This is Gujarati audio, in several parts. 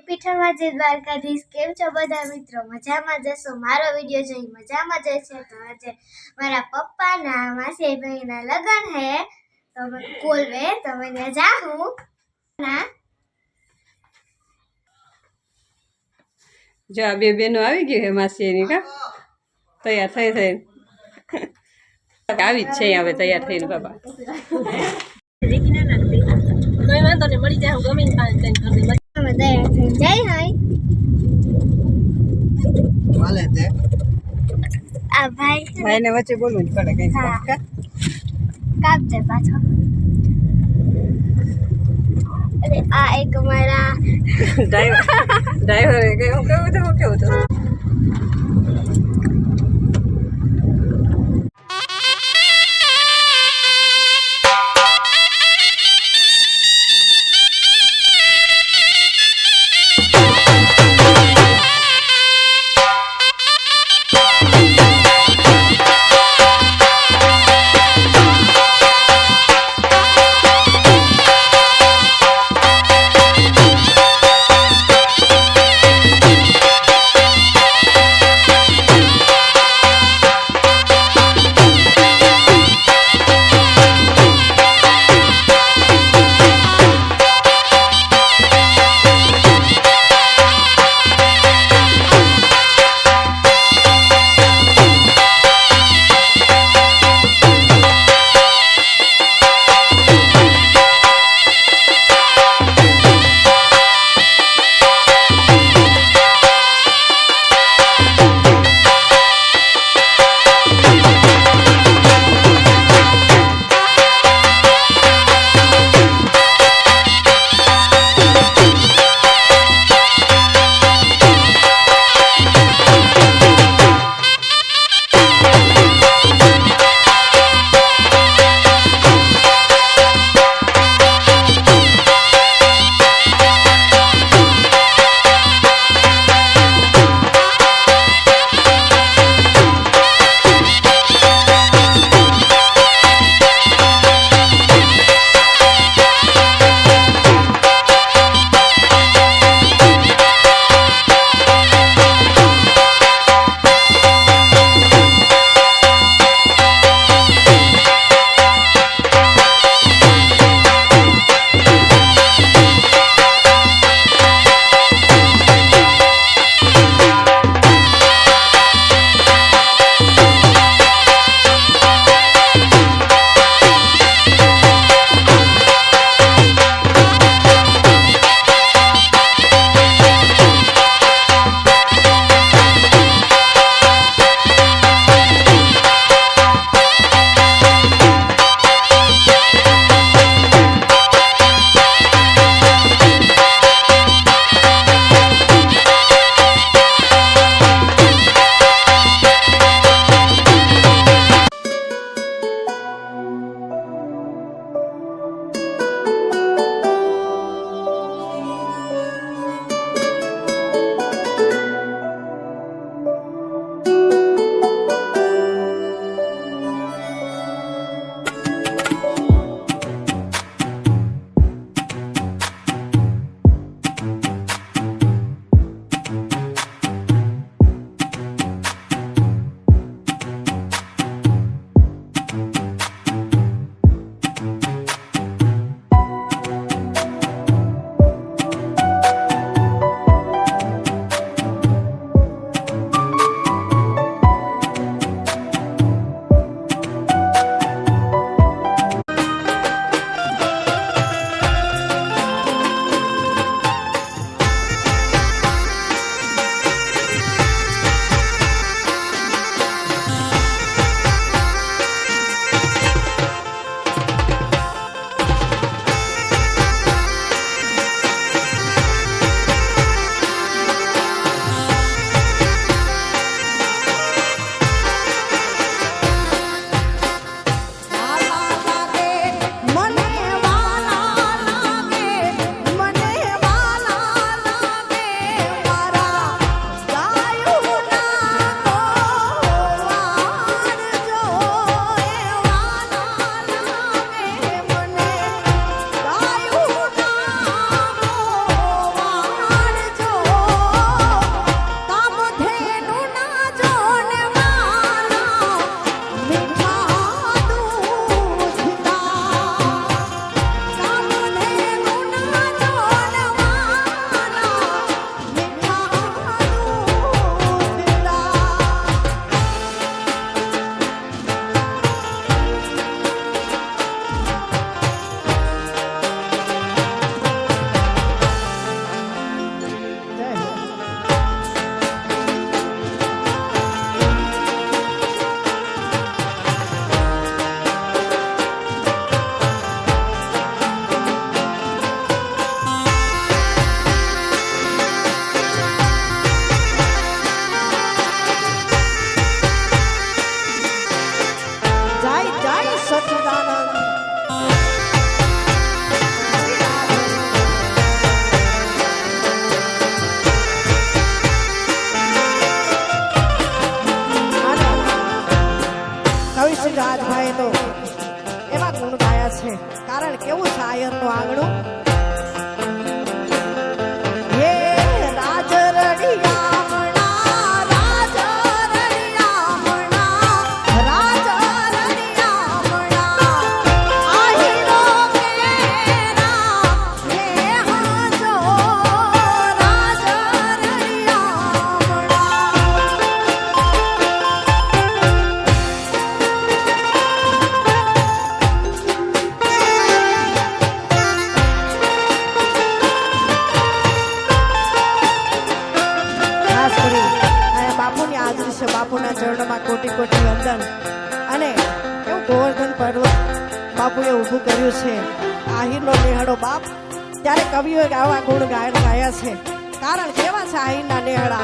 પીઠામાં જે દ્વારકાધીશ કેમ છો બધા મિત્રો મજામાં જશો મારો વિડિયો જોઈ મજામાં જશે તો આજે મારા પપ્પાના માસી ભાઈના લગન હે તો मैं कोलवे तो मैं जाऊं ना જો આ બે બેનો આવી ગઈ હે માસી એની કા તૈયાર થઈ થઈ આવી જ છે હવે તૈયાર થઈને બાબા રેકીના નાખતી કોઈ વાંધો ને મળી જાય હું ગમીને પાંચ ટાઈમ કરી દે અમે તૈયાર થઈ જઈ હોય વાલે તે આ ભાઈ ભાઈને વચ્ચે બોલવું જ પડે કઈ કાપજે પાછો અરે આ એક મારા ડ્રાઈવરે કેવું કેવું તો છે બાપુના ચરણોમાં કોટી કોટી વંદન. અને એવું ગોવર્ધન પર્વત બાપુએ ઊભું કર્યું છે, આહીરનો નેહડો બાપ. ત્યારે કવિઓએ આવા ગુણ ગાયા છે, કારણ કેવા છે આહીરના નેહડા.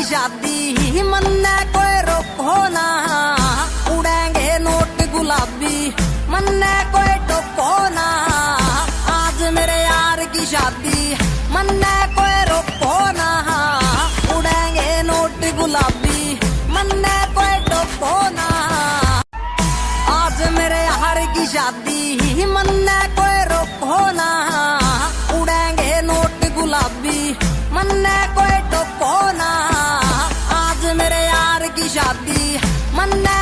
शादी मन्ने कोई रोको ना, उड़ेंगे नोट गुलाबी मन्ने कोई टोको ना. आज मेरे यार की शादी मन्ने कोई रोको ना, उड़ेंगे नोट गुलाबी मन्ने कोई टोको ना. आज मेरे यार की शादी मन्ने कोई रोको ना, उड़ेंगे नोट गुलाबी मन्ने कोई टोको ना. आज मेरे यार की शादी मन्ने